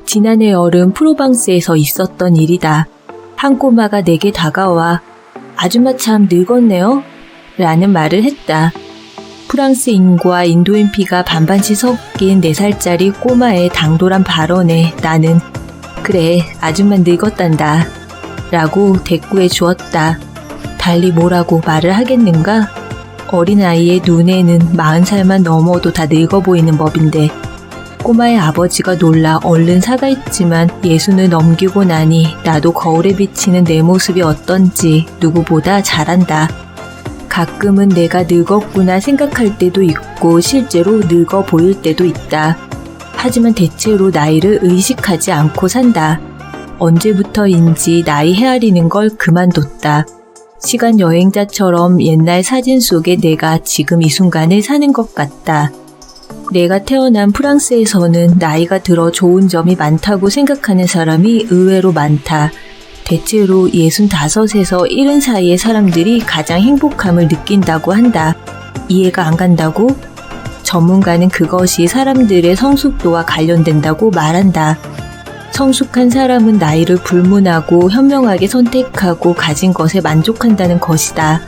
지난해 여름 프로방스에서 있었던 일이다. 한 꼬마가 내게 다가와 아줌마 참 늙었네요? 라는 말을 했다. 프랑스인과 인도인 피가 반반씩 섞인 4살짜리 꼬마의 당돌한 발언에 나는 그래 아줌마 늙었단다 라고 대꾸해 주었다. 달리 뭐라고 말을 하겠는가? 어린아이의 눈에는 40살만 넘어도 다 늙어 보이는 법인데 꼬마의 아버지가 놀라 얼른 사과했지만 60을 넘기고 나니 나도 거울에 비치는 내 모습이 어떤지 누구보다 잘 안다. 가끔은 내가 늙었구나 생각할 때도 있고 실제로 늙어 보일 때도 있다. 하지만 대체로 나이를 의식하지 않고 산다. 언제부터인지 나이 헤아리는 걸 그만뒀다. 시간 여행자처럼 옛날 사진 속에 내가 지금 이 순간을 사는 것 같다. 내가 태어난 프랑스에서는 나이가 들어 좋은 점이 많다고 생각하는 사람이 의외로 많다. 대체로 65에서 70 사이의 사람들이 가장 행복함을 느낀다고 한다. 이해가 안 간다고? 전문가는 그것이 사람들의 성숙도와 관련된다고 말한다. 성숙한 사람은 나이를 불문하고 현명하게 선택하고 가진 것에 만족한다는 것이다.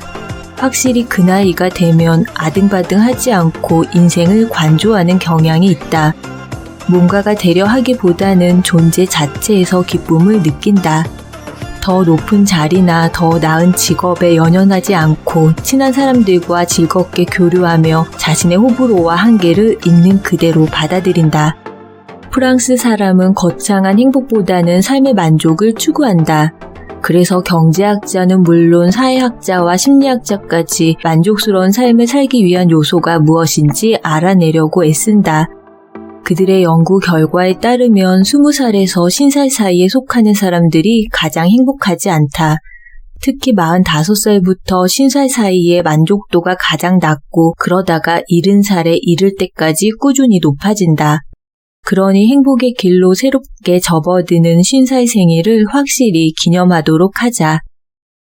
확실히 그 나이가 되면 아등바등하지 않고 인생을 관조하는 경향이 있다. 뭔가가 되려 하기보다는 존재 자체에서 기쁨을 느낀다. 더 높은 자리나 더 나은 직업에 연연하지 않고 친한 사람들과 즐겁게 교류하며 자신의 호불호와 한계를 있는 그대로 받아들인다. 프랑스 사람은 거창한 행복보다는 삶의 만족을 추구한다. 그래서 경제학자는 물론 사회학자와 심리학자까지 만족스러운 삶을 살기 위한 요소가 무엇인지 알아내려고 애쓴다. 그들의 연구 결과에 따르면 20살에서 50살 사이에 속하는 사람들이 가장 행복하지 않다. 특히 45살부터 50살 사이의 만족도가 가장 낮고 그러다가 70살에 이를 때까지 꾸준히 높아진다. 그러니 행복의 길로 새롭게 접어드는 50살 생일을 확실히 기념하도록 하자.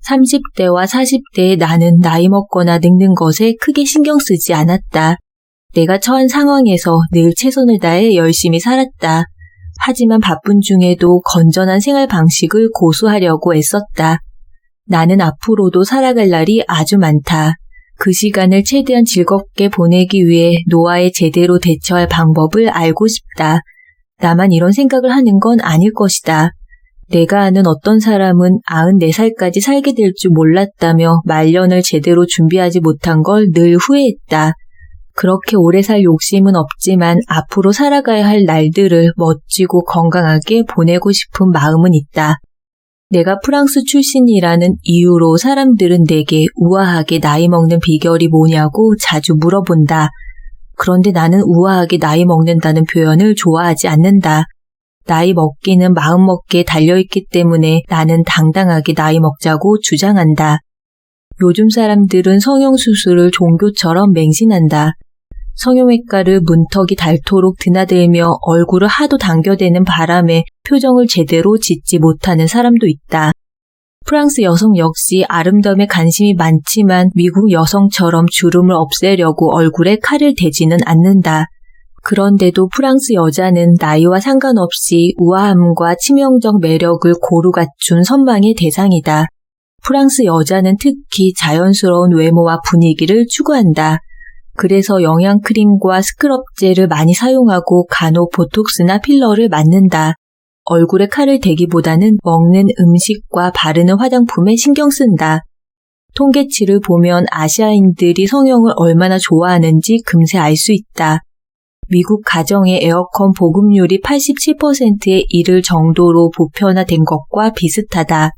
30대와 40대의 나는 나이 먹거나 늙는 것에 크게 신경 쓰지 않았다. 내가 처한 상황에서 늘 최선을 다해 열심히 살았다. 하지만 바쁜 중에도 건전한 생활 방식을 고수하려고 애썼다. 나는 앞으로도 살아갈 날이 아주 많다. 그 시간을 최대한 즐겁게 보내기 위해 노화에 제대로 대처할 방법을 알고 싶다. 나만 이런 생각을 하는 건 아닐 것이다. 내가 아는 어떤 사람은 94살까지 살게 될 줄 몰랐다며 말년을 제대로 준비하지 못한 걸 늘 후회했다. 그렇게 오래 살 욕심은 없지만 앞으로 살아가야 할 날들을 멋지고 건강하게 보내고 싶은 마음은 있다. 내가 프랑스 출신이라는 이유로 사람들은 내게 우아하게 나이 먹는 비결이 뭐냐고 자주 물어본다. 그런데 나는 우아하게 나이 먹는다는 표현을 좋아하지 않는다. 나이 먹기는 마음먹기에 달려있기 때문에 나는 당당하게 나이 먹자고 주장한다. 요즘 사람들은 성형수술을 종교처럼 맹신한다. 성형외과를 문턱이 닳도록 드나들며 얼굴을 하도 당겨대는 바람에 표정을 제대로 짓지 못하는 사람도 있다. 프랑스 여성 역시 아름다움에 관심이 많지만 미국 여성처럼 주름을 없애려고 얼굴에 칼을 대지는 않는다. 그런데도 프랑스 여자는 나이와 상관없이 우아함과 치명적 매력을 고루 갖춘 선망의 대상이다. 프랑스 여자는 특히 자연스러운 외모와 분위기를 추구한다. 그래서 영양크림과 스크럽젤을 많이 사용하고 간혹 보톡스나 필러를 맞는다. 얼굴에 칼을 대기보다는 먹는 음식과 바르는 화장품에 신경 쓴다. 통계치를 보면 아시아인들이 성형을 얼마나 좋아하는지 금세 알 수 있다. 미국 가정의 에어컨 보급률이 87%에 이를 정도로 보편화된 것과 비슷하다.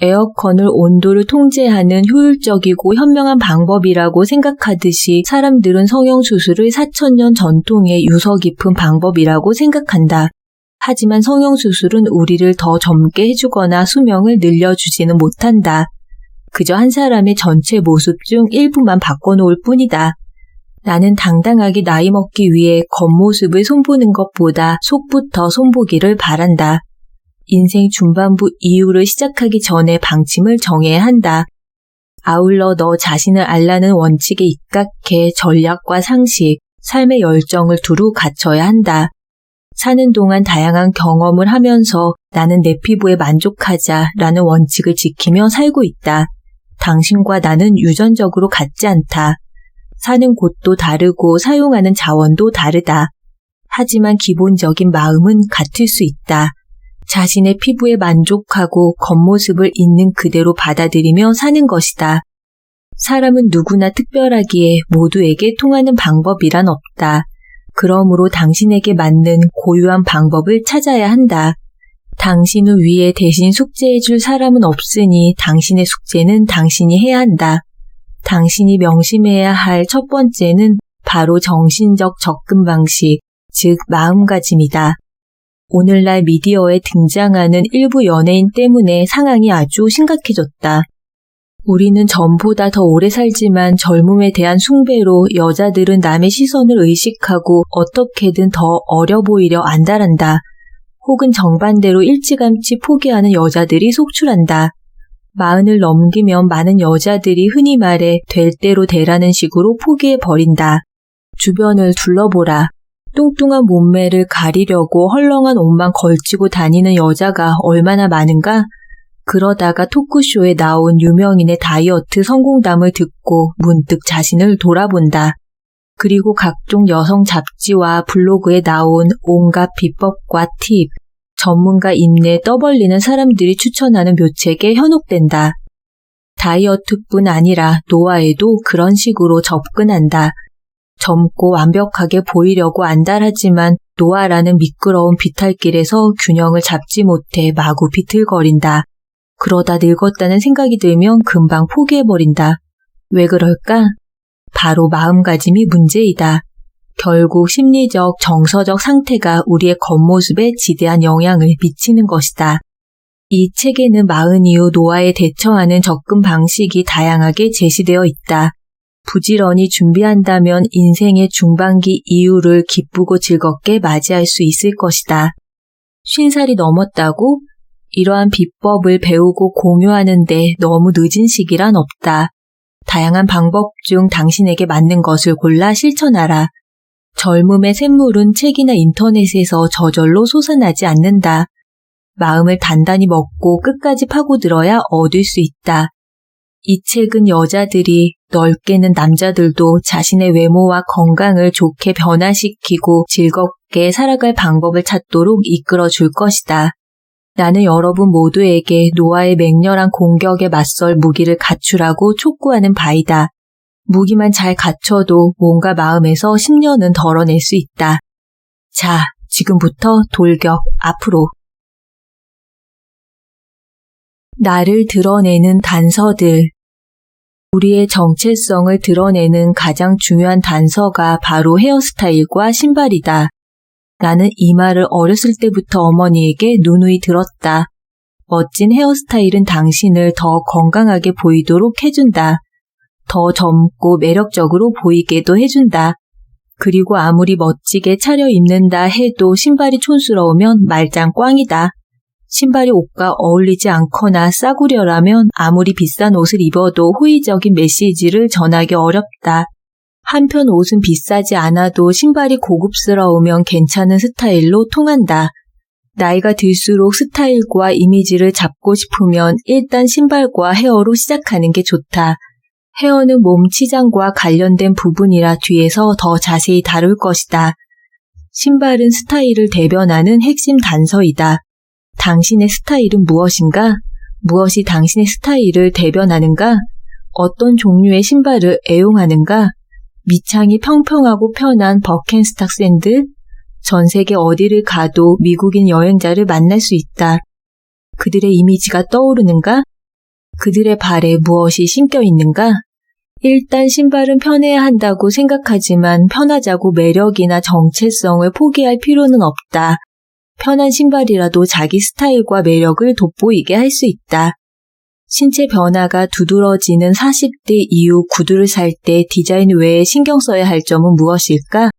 에어컨을 온도를 통제하는 효율적이고 현명한 방법이라고 생각하듯이 사람들은 성형수술을 4000년 전통의 유서 깊은 방법이라고 생각한다. 하지만 성형수술은 우리를 더 젊게 해주거나 수명을 늘려주지는 못한다. 그저 한 사람의 전체 모습 중 일부만 바꿔놓을 뿐이다. 나는 당당하게 나이 먹기 위해 겉모습을 손보는 것보다 속부터 손보기를 바란다. 인생 중반부 이후를 시작하기 전에 방침을 정해야 한다. 아울러 너 자신을 알라는 원칙에 입각해 전략과 상식, 삶의 열정을 두루 갖춰야 한다. 사는 동안 다양한 경험을 하면서 나는 내 피부에 만족하자라는 원칙을 지키며 살고 있다. 당신과 나는 유전적으로 같지 않다. 사는 곳도 다르고 사용하는 자원도 다르다. 하지만 기본적인 마음은 같을 수 있다. 자신의 피부에 만족하고 겉모습을 있는 그대로 받아들이며 사는 것이다. 사람은 누구나 특별하기에 모두에게 통하는 방법이란 없다. 그러므로 당신에게 맞는 고유한 방법을 찾아야 한다. 당신을 위해 대신 숙제해줄 사람은 없으니 당신의 숙제는 당신이 해야 한다. 당신이 명심해야 할 첫 번째는 바로 정신적 접근 방식, 즉 마음가짐이다. 오늘날 미디어에 등장하는 일부 연예인 때문에 상황이 아주 심각해졌다. 우리는 전보다 더 오래 살지만 젊음에 대한 숭배로 여자들은 남의 시선을 의식하고 어떻게든 더 어려 보이려 안달한다. 혹은 정반대로 일찌감치 포기하는 여자들이 속출한다. 40을 넘기면 많은 여자들이 흔히 말해 될 대로 되라는 식으로 포기해버린다. 주변을 둘러보라. 뚱뚱한 몸매를 가리려고 헐렁한 옷만 걸치고 다니는 여자가 얼마나 많은가? 그러다가 토크쇼에 나온 유명인의 다이어트 성공담을 듣고 문득 자신을 돌아본다. 그리고 각종 여성 잡지와 블로그에 나온 온갖 비법과 팁, 전문가 입내 떠벌리는 사람들이 추천하는 묘책에 현혹된다. 다이어트뿐 아니라 노화에도 그런 식으로 접근한다. 젊고 완벽하게 보이려고 안달하지만 노화라는 미끄러운 비탈길에서 균형을 잡지 못해 마구 비틀거린다. 그러다 늙었다는 생각이 들면 금방 포기해버린다. 왜 그럴까? 바로 마음가짐이 문제이다. 결국 심리적, 정서적 상태가 우리의 겉모습에 지대한 영향을 미치는 것이다. 이 책에는 40 이후 노화에 대처하는 접근 방식이 다양하게 제시되어 있다. 부지런히 준비한다면 인생의 중반기 이후를 기쁘고 즐겁게 맞이할 수 있을 것이다. 50살이 넘었다고? 이러한 비법을 배우고 공유하는데 너무 늦은 시기란 없다. 다양한 방법 중 당신에게 맞는 것을 골라 실천하라. 젊음의 샘물은 책이나 인터넷에서 저절로 솟아나지 않는다. 마음을 단단히 먹고 끝까지 파고들어야 얻을 수 있다. 이 책은 여자들이, 넓게는 남자들도 자신의 외모와 건강을 좋게 변화시키고 즐겁게 살아갈 방법을 찾도록 이끌어 줄 것이다. 나는 여러분 모두에게 노화의 맹렬한 공격에 맞설 무기를 갖추라고 촉구하는 바이다. 무기만 잘 갖춰도 몸과 마음에서 10년은 덜어낼 수 있다. 자, 지금부터 돌격, 앞으로. 나를 드러내는 단서들. 우리의 정체성을 드러내는 가장 중요한 단서가 바로 헤어스타일과 신발이다. 나는 이 말을 어렸을 때부터 어머니에게 누누이 들었다. 멋진 헤어스타일은 당신을 더 건강하게 보이도록 해준다. 더 젊고 매력적으로 보이게도 해준다. 그리고 아무리 멋지게 차려입는다 해도 신발이 촌스러우면 말짱 꽝이다. 신발이 옷과 어울리지 않거나 싸구려라면 아무리 비싼 옷을 입어도 호의적인 메시지를 전하기 어렵다. 한편 옷은 비싸지 않아도 신발이 고급스러우면 괜찮은 스타일로 통한다. 나이가 들수록 스타일과 이미지를 잡고 싶으면 일단 신발과 헤어로 시작하는 게 좋다. 헤어는 몸 치장과 관련된 부분이라 뒤에서 더 자세히 다룰 것이다. 신발은 스타일을 대변하는 핵심 단서이다. 당신의 스타일은 무엇인가? 무엇이 당신의 스타일을 대변하는가? 어떤 종류의 신발을 애용하는가? 밑창이 평평하고 편한 버켄스탁 샌들? 전 세계 어디를 가도 미국인 여행자를 만날 수 있다. 그들의 이미지가 떠오르는가? 그들의 발에 무엇이 신겨 있는가? 일단 신발은 편해야 한다고 생각하지만 편하자고 매력이나 정체성을 포기할 필요는 없다. 편한 신발이라도 자기 스타일과 매력을 돋보이게 할 수 있다. 신체 변화가 두드러지는 40대 이후 구두를 살 때 디자인 외에 신경 써야 할 점은 무엇일까?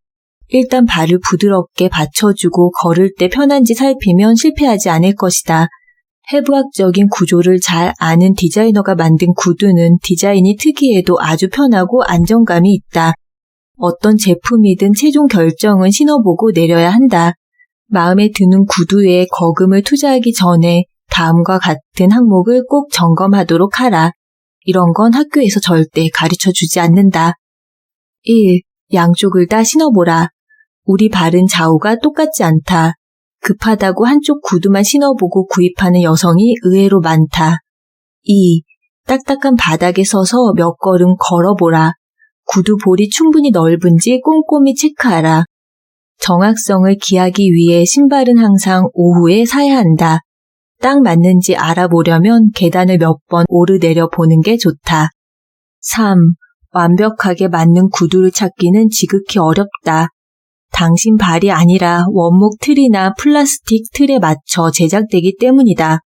일단 발을 부드럽게 받쳐주고 걸을 때 편한지 살피면 실패하지 않을 것이다. 해부학적인 구조를 잘 아는 디자이너가 만든 구두는 디자인이 특이해도 아주 편하고 안정감이 있다. 어떤 제품이든 최종 결정은 신어보고 내려야 한다. 마음에 드는 구두에 거금을 투자하기 전에 다음과 같은 항목을 꼭 점검하도록 하라. 이런 건 학교에서 절대 가르쳐주지 않는다. 1. 양쪽을 다 신어보라. 우리 발은 좌우가 똑같지 않다. 급하다고 한쪽 구두만 신어보고 구입하는 여성이 의외로 많다. 2. 딱딱한 바닥에 서서 몇 걸음 걸어보라. 구두 볼이 충분히 넓은지 꼼꼼히 체크하라. 정확성을 기하기 위해 신발은 항상 오후에 사야 한다. 딱 맞는지 알아보려면 계단을 몇 번 오르내려 보는 게 좋다. 3. 완벽하게 맞는 구두를 찾기는 지극히 어렵다. 당신 발이 아니라 원목 틀이나 플라스틱 틀에 맞춰 제작되기 때문이다.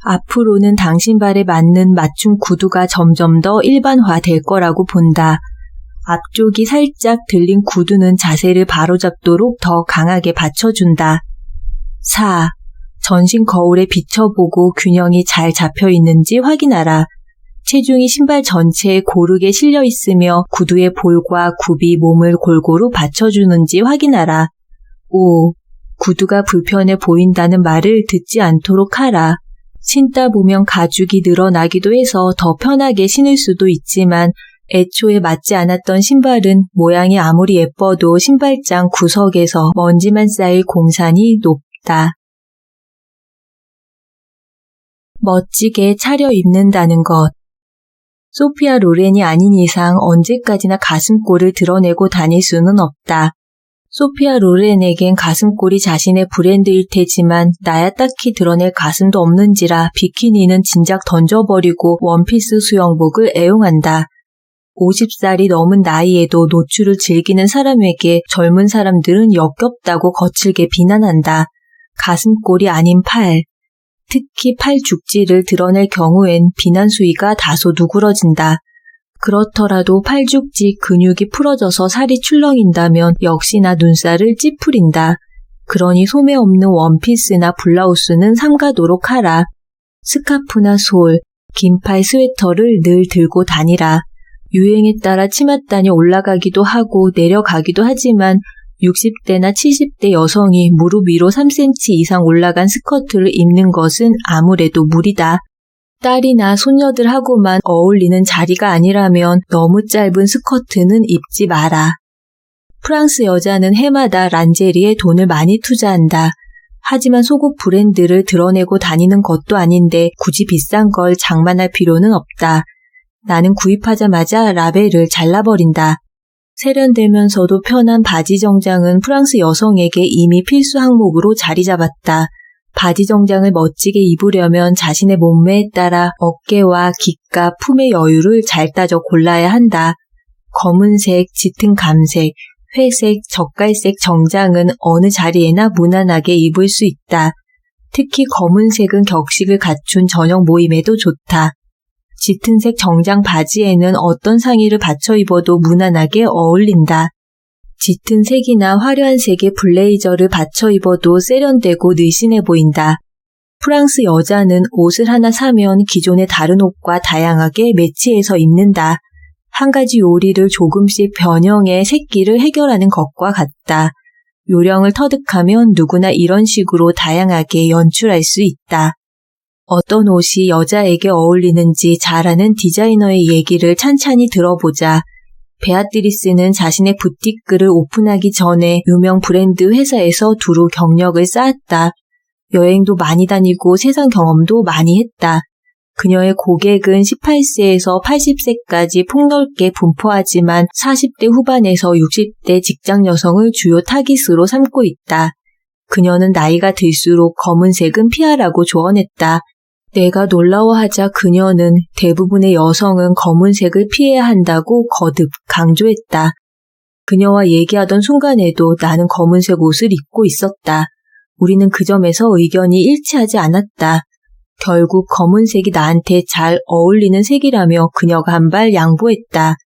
앞으로는 당신 발에 맞는 맞춤 구두가 점점 더 일반화될 거라고 본다. 앞쪽이 살짝 들린 구두는 자세를 바로잡도록 더 강하게 받쳐준다. 4. 전신 거울에 비춰보고 균형이 잘 잡혀 있는지 확인하라. 체중이 신발 전체에 고르게 실려 있으며 구두의 볼과 굽이 몸을 골고루 받쳐주는지 확인하라. 5. 구두가 불편해 보인다는 말을 듣지 않도록 하라. 신다 보면 가죽이 늘어나기도 해서 더 편하게 신을 수도 있지만 애초에 맞지 않았던 신발은 모양이 아무리 예뻐도 신발장 구석에서 먼지만 쌓일 공산이 높다. 멋지게 차려입는다는 것. 소피아 로렌이 아닌 이상 언제까지나 가슴골을 드러내고 다닐 수는 없다. 소피아 로렌에겐 가슴골이 자신의 브랜드일 테지만 나야 딱히 드러낼 가슴도 없는지라 비키니는 진작 던져버리고 원피스 수영복을 애용한다. 50살이 넘은 나이에도 노출을 즐기는 사람에게 젊은 사람들은 역겹다고 거칠게 비난한다. 가슴골이 아닌 팔, 특히 팔 죽지를 드러낼 경우엔 비난 수위가 다소 누그러진다. 그렇더라도 팔 죽지 근육이 풀어져서 살이 출렁인다면 역시나 눈살을 찌푸린다. 그러니 소매 없는 원피스나 블라우스는 삼가도록 하라. 스카프나 솔, 긴팔 스웨터를 늘 들고 다니라. 유행에 따라 치맛단이 올라가기도 하고 내려가기도 하지만 60대나 70대 여성이 무릎 위로 3cm 이상 올라간 스커트를 입는 것은 아무래도 무리다. 딸이나 손녀들하고만 어울리는 자리가 아니라면 너무 짧은 스커트는 입지 마라. 프랑스 여자는 해마다 란제리에 돈을 많이 투자한다. 하지만 속옷 브랜드를 드러내고 다니는 것도 아닌데 굳이 비싼 걸 장만할 필요는 없다. 나는 구입하자마자 라벨을 잘라버린다. 세련되면서도 편한 바지 정장은 프랑스 여성에게 이미 필수 항목으로 자리 잡았다. 바지 정장을 멋지게 입으려면 자신의 몸매에 따라 어깨와 깃과 품의 여유를 잘 따져 골라야 한다. 검은색, 짙은 감색, 회색, 젓갈색 정장은 어느 자리에나 무난하게 입을 수 있다. 특히 검은색은 격식을 갖춘 저녁 모임에도 좋다. 짙은색 정장 바지에는 어떤 상의를 받쳐 입어도 무난하게 어울린다. 짙은 색이나 화려한 색의 블레이저를 받쳐 입어도 세련되고 늘씬해 보인다. 프랑스 여자는 옷을 하나 사면 기존의 다른 옷과 다양하게 매치해서 입는다. 한 가지 요리를 조금씩 변형해 색기를 해결하는 것과 같다. 요령을 터득하면 누구나 이런 식으로 다양하게 연출할 수 있다. 어떤 옷이 여자에게 어울리는지 잘 아는 디자이너의 얘기를 찬찬히 들어보자. 베아트리스는 자신의 부티크를 오픈하기 전에 유명 브랜드 회사에서 두루 경력을 쌓았다. 여행도 많이 다니고 세상 경험도 많이 했다. 그녀의 고객은 18세에서 80세까지 폭넓게 분포하지만 40대 후반에서 60대 직장 여성을 주요 타깃으로 삼고 있다. 그녀는 나이가 들수록 검은색은 피하라고 조언했다. 내가 놀라워하자 그녀는 대부분의 여성은 검은색을 피해야 한다고 거듭 강조했다. 그녀와 얘기하던 순간에도 나는 검은색 옷을 입고 있었다. 우리는 그 점에서 의견이 일치하지 않았다. 결국 검은색이 나한테 잘 어울리는 색이라며 그녀가 한 발 양보했다.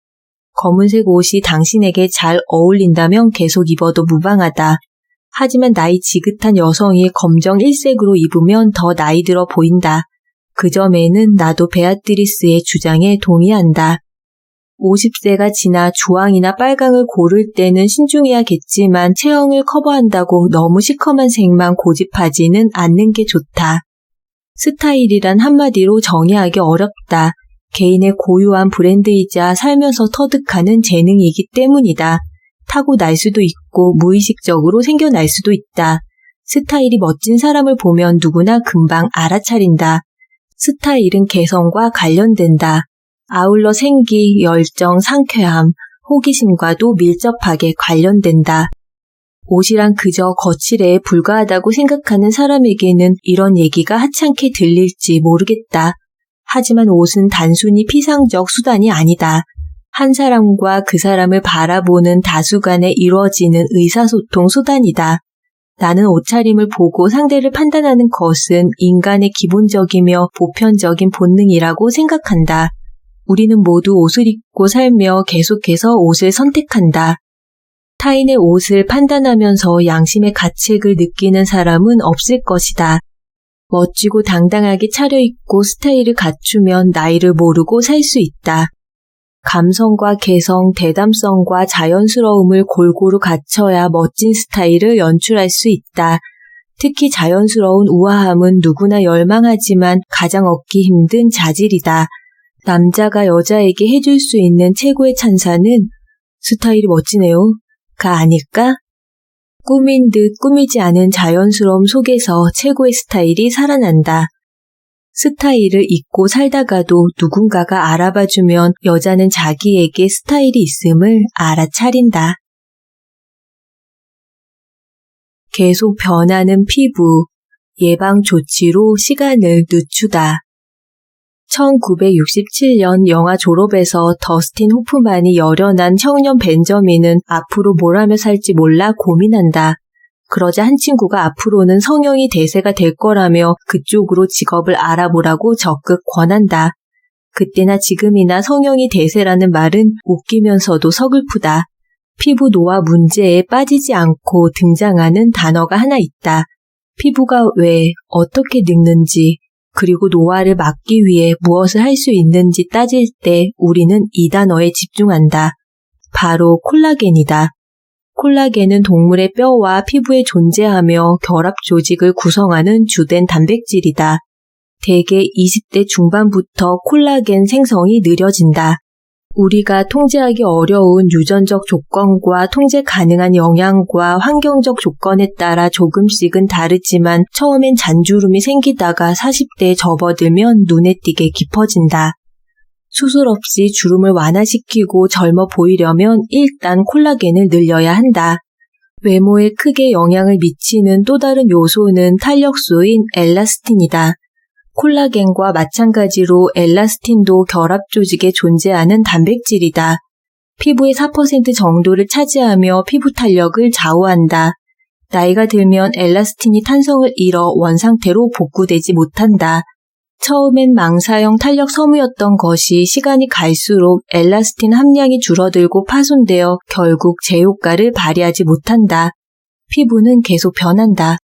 검은색 옷이 당신에게 잘 어울린다면 계속 입어도 무방하다. 하지만 나이 지긋한 여성이 검정 일색으로 입으면 더 나이 들어 보인다. 그 점에는 나도 베아트리스의 주장에 동의한다. 50세가 지나 주황이나 빨강을 고를 때는 신중해야겠지만 체형을 커버한다고 너무 시커먼 색만 고집하지는 않는 게 좋다. 스타일이란 한마디로 정의하기 어렵다. 개인의 고유한 브랜드이자 살면서 터득하는 재능이기 때문이다. 타고날 수도 있고 무의식적으로 생겨날 수도 있다. 스타일이 멋진 사람을 보면 누구나 금방 알아차린다. 스타일은 개성과 관련된다. 아울러 생기, 열정, 상쾌함, 호기심과도 밀접하게 관련된다. 옷이란 그저 거칠에 불과하다고 생각하는 사람에게는 이런 얘기가 하찮게 들릴지 모르겠다. 하지만 옷은 단순히 피상적 수단이 아니다. 한 사람과 그 사람을 바라보는 다수 간에 이루어지는 의사소통 수단이다. 나는 옷차림을 보고 상대를 판단하는 것은 인간의 기본적이며 보편적인 본능이라고 생각한다. 우리는 모두 옷을 입고 살며 계속해서 옷을 선택한다. 타인의 옷을 판단하면서 양심의 가책을 느끼는 사람은 없을 것이다. 멋지고 당당하게 차려입고 스타일을 갖추면 나이를 모르고 살 수 있다. 감성과 개성, 대담성과 자연스러움을 골고루 갖춰야 멋진 스타일을 연출할 수 있다. 특히 자연스러운 우아함은 누구나 열망하지만 가장 얻기 힘든 자질이다. 남자가 여자에게 해줄 수 있는 최고의 찬사는 스타일이 멋지네요. 가 아닐까? 꾸민 듯 꾸미지 않은 자연스러움 속에서 최고의 스타일이 살아난다. 스타일을 잊고 살다가도 누군가가 알아봐주면 여자는 자기에게 스타일이 있음을 알아차린다. 계속 변하는 피부, 예방 조치로 시간을 늦추다. 1967년 영화 졸업에서 더스틴 호프만이 열연한 청년 벤저민은 앞으로 뭘 하며 살지 몰라 고민한다. 그러자 한 친구가 앞으로는 성형이 대세가 될 거라며 그쪽으로 직업을 알아보라고 적극 권한다. 그때나 지금이나 성형이 대세라는 말은 웃기면서도 서글프다. 피부 노화 문제에 빠지지 않고 등장하는 단어가 하나 있다. 피부가 왜, 어떻게 늙는지, 그리고 노화를 막기 위해 무엇을 할 수 있는지 따질 때 우리는 이 단어에 집중한다. 바로 콜라겐이다. 콜라겐은 동물의 뼈와 피부에 존재하며 결합 조직을 구성하는 주된 단백질이다. 대개 20대 중반부터 콜라겐 생성이 느려진다. 우리가 통제하기 어려운 유전적 조건과 통제 가능한 영양과 환경적 조건에 따라 조금씩은 다르지만 처음엔 잔주름이 생기다가 40대에 접어들면 눈에 띄게 깊어진다. 수술 없이 주름을 완화시키고 젊어 보이려면 일단 콜라겐을 늘려야 한다. 외모에 크게 영향을 미치는 또 다른 요소는 탄력소인 엘라스틴이다. 콜라겐과 마찬가지로 엘라스틴도 결합 조직에 존재하는 단백질이다. 피부의 4% 정도를 차지하며 피부 탄력을 좌우한다. 나이가 들면 엘라스틴이 탄성을 잃어 원상태로 복구되지 못한다. 처음엔 망사형 탄력 섬유였던 것이 시간이 갈수록 엘라스틴 함량이 줄어들고 파손되어 결국 제 효과를 발휘하지 못한다. 피부는 계속 변한다.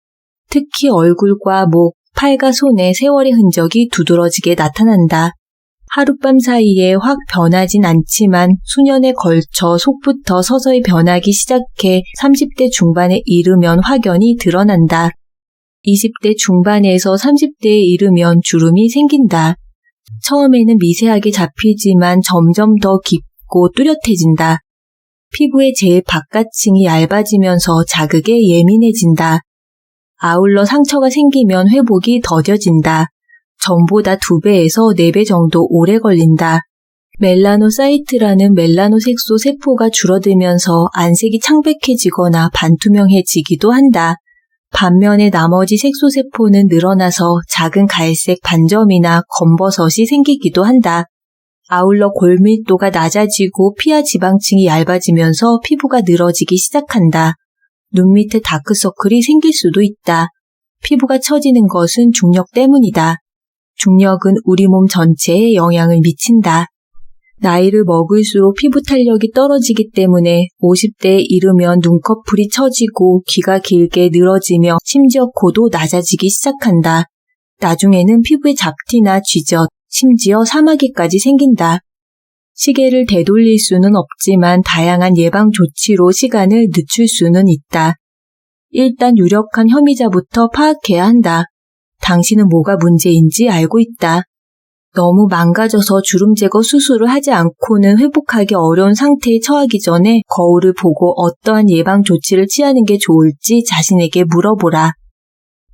특히 얼굴과 목, 팔과 손에 세월의 흔적이 두드러지게 나타난다. 하룻밤 사이에 확 변하진 않지만 수년에 걸쳐 속부터 서서히 변하기 시작해 30대 중반에 이르면 확연히 드러난다. 20대 중반에서 30대에 이르면 주름이 생긴다. 처음에는 미세하게 잡히지만 점점 더 깊고 뚜렷해진다. 피부의 제일 바깥층이 얇아지면서 자극에 예민해진다. 아울러 상처가 생기면 회복이 더뎌진다. 전보다 2배에서 4배 정도 오래 걸린다. 멜라노사이트라는 멜라노색소 세포가 줄어들면서 안색이 창백해지거나 반투명해지기도 한다. 반면에 나머지 색소세포는 늘어나서 작은 갈색 반점이나 검버섯이 생기기도 한다. 아울러 골밀도가 낮아지고 피하 지방층이 얇아지면서 피부가 늘어지기 시작한다. 눈 밑에 다크서클이 생길 수도 있다. 피부가 처지는 것은 중력 때문이다. 중력은 우리 몸 전체에 영향을 미친다. 나이를 먹을수록 피부 탄력이 떨어지기 때문에 50대에 이르면 눈꺼풀이 처지고 귀가 길게 늘어지며 심지어 코도 낮아지기 시작한다. 나중에는 피부에 잡티나 쥐젖, 심지어 사마귀까지 생긴다. 시계를 되돌릴 수는 없지만 다양한 예방 조치로 시간을 늦출 수는 있다. 일단 유력한 혐의자부터 파악해야 한다. 당신은 뭐가 문제인지 알고 있다. 너무 망가져서 주름 제거 수술을 하지 않고는 회복하기 어려운 상태에 처하기 전에 거울을 보고 어떠한 예방 조치를 취하는 게 좋을지 자신에게 물어보라.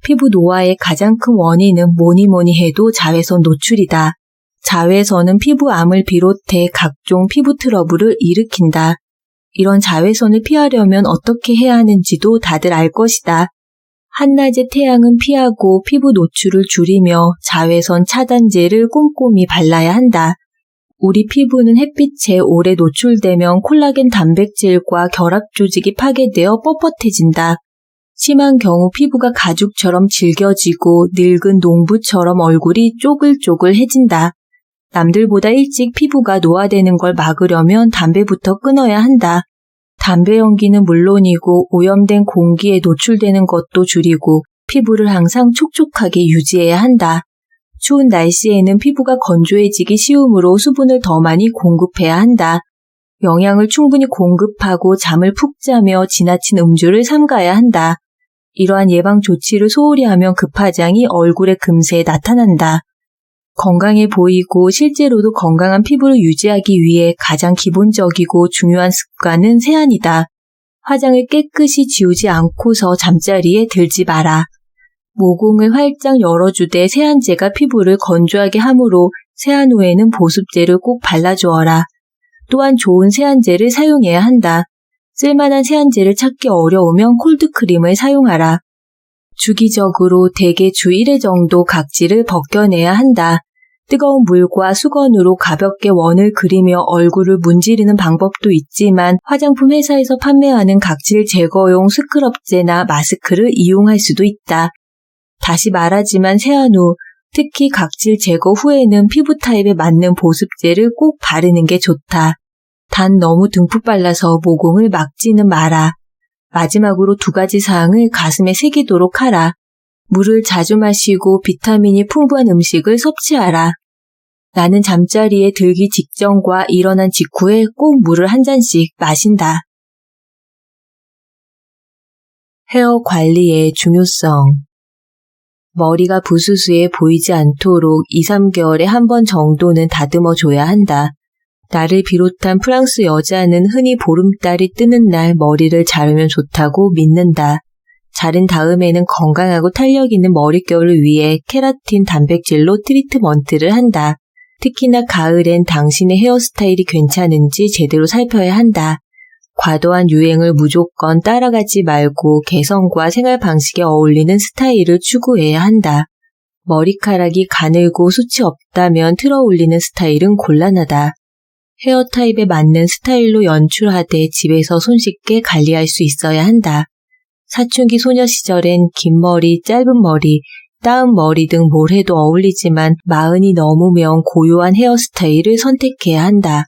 피부 노화의 가장 큰 원인은 뭐니 해도 자외선 노출이다. 자외선은 피부암을 비롯해 각종 피부 트러블을 일으킨다. 이런 자외선을 피하려면 어떻게 해야 하는지도 다들 알 것이다. 한낮의 태양은 피하고 피부 노출을 줄이며 자외선 차단제를 꼼꼼히 발라야 한다. 우리 피부는 햇빛에 오래 노출되면 콜라겐 단백질과 결합 조직이 파괴되어 뻣뻣해진다. 심한 경우 피부가 가죽처럼 질겨지고 늙은 농부처럼 얼굴이 쪼글쪼글해진다. 남들보다 일찍 피부가 노화되는 걸 막으려면 담배부터 끊어야 한다. 담배 연기는 물론이고 오염된 공기에 노출되는 것도 줄이고 피부를 항상 촉촉하게 유지해야 한다. 추운 날씨에는 피부가 건조해지기 쉬우므로 수분을 더 많이 공급해야 한다. 영양을 충분히 공급하고 잠을 푹 자며 지나친 음주를 삼가야 한다. 이러한 예방 조치를 소홀히 하면 급화장이 얼굴에 금세 나타난다. 건강해 보이고 실제로도 건강한 피부를 유지하기 위해 가장 기본적이고 중요한 습관은 세안이다. 화장을 깨끗이 지우지 않고서 잠자리에 들지 마라. 모공을 활짝 열어주되 세안제가 피부를 건조하게 하므로 세안 후에는 보습제를 꼭 발라주어라. 또한 좋은 세안제를 사용해야 한다. 쓸만한 세안제를 찾기 어려우면 콜드크림을 사용하라. 주기적으로 대개 주 1회 정도 각질을 벗겨내야 한다. 뜨거운 물과 수건으로 가볍게 원을 그리며 얼굴을 문지르는 방법도 있지만 화장품 회사에서 판매하는 각질 제거용 스크럽제나 마스크를 이용할 수도 있다. 다시 말하지만 세안 후, 특히 각질 제거 후에는 피부 타입에 맞는 보습제를 꼭 바르는 게 좋다. 단 너무 듬뿍 발라서 모공을 막지는 마라. 마지막으로 2가지 사항을 가슴에 새기도록 하라. 물을 자주 마시고 비타민이 풍부한 음식을 섭취하라. 나는 잠자리에 들기 직전과 일어난 직후에 꼭 물을 한 잔씩 마신다. 헤어 관리의 중요성. 머리가 부스스해 보이지 않도록 2-3개월에 한 번 정도는 다듬어 줘야 한다. 나를 비롯한 프랑스 여자는 흔히 보름달이 뜨는 날 머리를 자르면 좋다고 믿는다. 자른 다음에는 건강하고 탄력 있는 머릿결을 위해 케라틴 단백질로 트리트먼트를 한다. 특히나 가을엔 당신의 헤어스타일이 괜찮은지 제대로 살펴야 한다. 과도한 유행을 무조건 따라가지 말고 개성과 생활 방식에 어울리는 스타일을 추구해야 한다. 머리카락이 가늘고 숱이 없다면 틀어 올리는 스타일은 곤란하다. 헤어 타입에 맞는 스타일로 연출하되 집에서 손쉽게 관리할 수 있어야 한다. 사춘기 소녀 시절엔 긴 머리, 짧은 머리, 따은 머리 등 뭘 해도 어울리지만 40이 넘으면 고요한 헤어스타일을 선택해야 한다.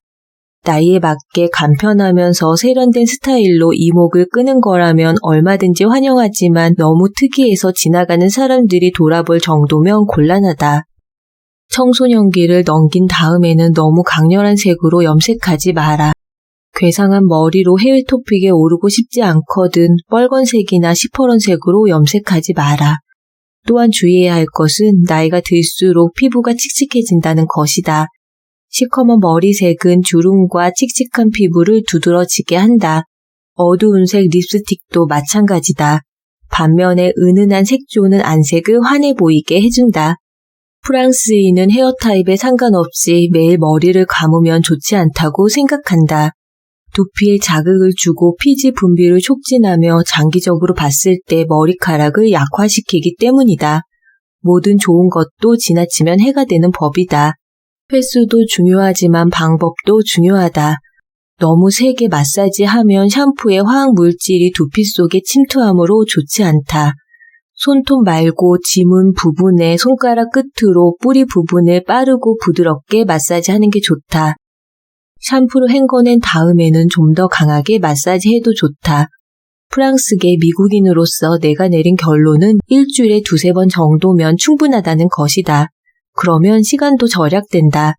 나이에 맞게 간편하면서 세련된 스타일로 이목을 끄는 거라면 얼마든지 환영하지만 너무 특이해서 지나가는 사람들이 돌아볼 정도면 곤란하다. 청소년기를 넘긴 다음에는 너무 강렬한 색으로 염색하지 마라. 괴상한 머리로 해외 토픽에 오르고 싶지 않거든 빨간색이나 시퍼런색으로 염색하지 마라. 또한 주의해야 할 것은 나이가 들수록 피부가 칙칙해진다는 것이다. 시커먼 머리색은 주름과 칙칙한 피부를 두드러지게 한다. 어두운 색 립스틱도 마찬가지다. 반면에 은은한 색조는 안색을 환해 보이게 해준다. 프랑스인은 헤어 타입에 상관없이 매일 머리를 감으면 좋지 않다고 생각한다. 두피에 자극을 주고 피지 분비를 촉진하며 장기적으로 봤을 때 머리카락을 약화시키기 때문이다. 모든 좋은 것도 지나치면 해가 되는 법이다. 횟수도 중요하지만 방법도 중요하다. 너무 세게 마사지하면 샴푸의 화학 물질이 두피 속에 침투하므로 좋지 않다. 손톱 말고 지문 부분에 손가락 끝으로 뿌리 부분을 빠르고 부드럽게 마사지하는 게 좋다. 샴푸로 헹궈낸 다음에는 좀 더 강하게 마사지해도 좋다. 프랑스계 미국인으로서 내가 내린 결론은 일주일에 2-3번 정도면 충분하다는 것이다. 그러면 시간도 절약된다.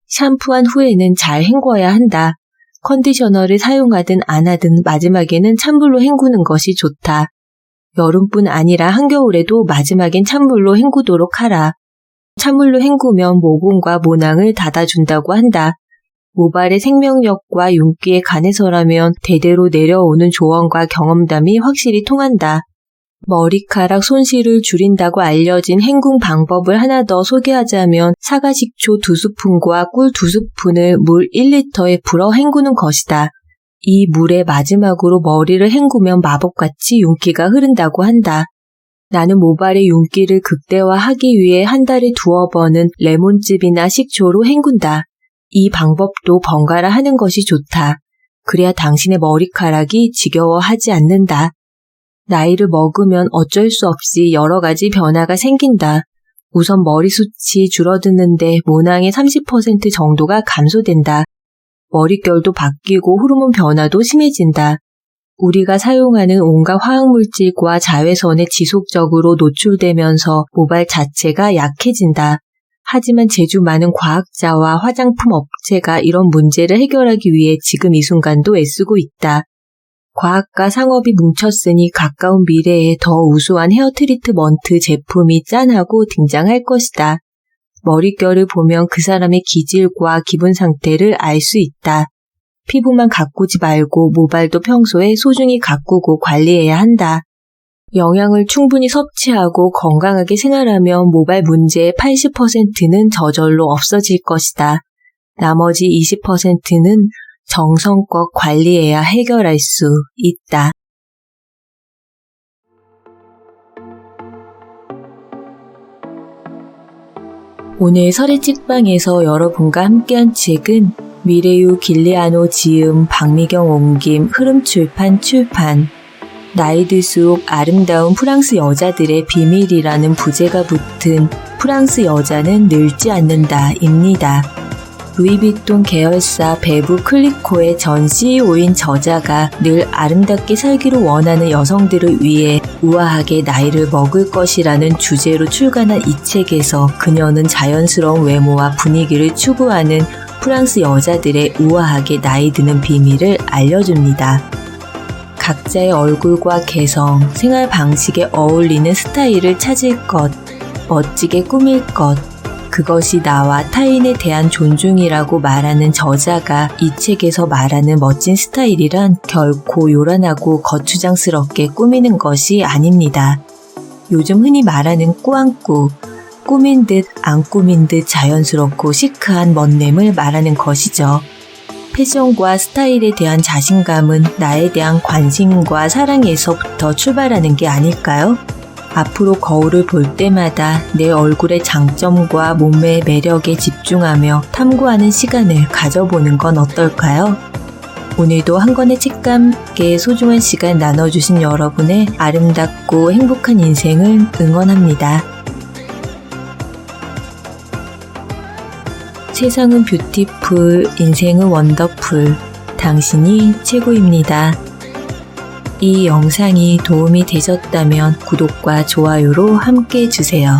샴푸한 후에는 잘 헹궈야 한다. 컨디셔너를 사용하든 안 하든 마지막에는 찬물로 헹구는 것이 좋다. 여름뿐 아니라 한겨울에도 마지막엔 찬물로 헹구도록 하라. 찬물로 헹구면 모공과 모낭을 닫아준다고 한다. 모발의 생명력과 윤기에 관해서라면 대대로 내려오는 조언과 경험담이 확실히 통한다. 머리카락 손실을 줄인다고 알려진 헹군 방법을 하나 더 소개하자면 사과식초 2스푼과 꿀 2스푼을 물 1리터에 불어 헹구는 것이다. 이 물의 마지막으로 머리를 헹구면 마법같이 윤기가 흐른다고 한다. 나는 모발의 윤기를 극대화하기 위해 한 달에 2번은 레몬즙이나 식초로 헹군다. 이 방법도 번갈아 하는 것이 좋다. 그래야 당신의 머리카락이 지겨워하지 않는다. 나이를 먹으면 어쩔 수 없이 여러 가지 변화가 생긴다. 우선 머리숱이 줄어드는데 모낭의 30% 정도가 감소된다. 머릿결도 바뀌고 호르몬 변화도 심해진다. 우리가 사용하는 온갖 화학물질과 자외선에 지속적으로 노출되면서 모발 자체가 약해진다. 하지만 재주 많은 과학자와 화장품 업체가 이런 문제를 해결하기 위해 지금 이 순간도 애쓰고 있다. 과학과 상업이 뭉쳤으니 가까운 미래에 더 우수한 헤어 트리트먼트 제품이 짠하고 등장할 것이다. 머릿결을 보면 그 사람의 기질과 기분 상태를 알 수 있다. 피부만 가꾸지 말고 모발도 평소에 소중히 가꾸고 관리해야 한다. 영양을 충분히 섭취하고 건강하게 생활하면 모발 문제의 80%는 저절로 없어질 것이다. 나머지 20%는 정성껏 관리해야 해결할 수 있다. 오늘 설의 책방에서 여러분과 함께한 책은 미래유 길리아노 지음, 박미경 옮김, 흐름출판 출판, 나이 들수록 아름다운 프랑스 여자들의 비밀이라는 부제가 붙은 프랑스 여자는 늙지 않는다 입니다. 루이비통 계열사 베브 클리코의 전 CEO인 저자가 늘 아름답게 살기를 원하는 여성들을 위해 우아하게 나이를 먹을 것이라는 주제로 출간한 이 책에서 그녀는 자연스러운 외모와 분위기를 추구하는 프랑스 여자들의 우아하게 나이 드는 비밀을 알려줍니다. 각자의 얼굴과 개성, 생활 방식에 어울리는 스타일을 찾을 것, 멋지게 꾸밀 것, 그것이 나와 타인에 대한 존중이라고 말하는 저자가 이 책에서 말하는 멋진 스타일이란 결코 요란하고 거추장스럽게 꾸미는 것이 아닙니다. 요즘 흔히 말하는 꾸안꾸, 꾸민 듯 안 꾸민 듯 자연스럽고 시크한 멋냄을 말하는 것이죠. 패션과 스타일에 대한 자신감은 나에 대한 관심과 사랑에서부터 출발하는 게 아닐까요? 앞으로 거울을 볼 때마다 내 얼굴의 장점과 몸매의 매력에 집중하며 탐구하는 시간을 가져보는 건 어떨까요? 오늘도 한 권의 책과 함께 소중한 시간 나눠주신 여러분의 아름답고 행복한 인생을 응원합니다. 세상은 뷰티풀, 인생은 원더풀, 당신이 최고입니다. 이 영상이 도움이 되셨다면 구독과 좋아요로 함께 해주세요.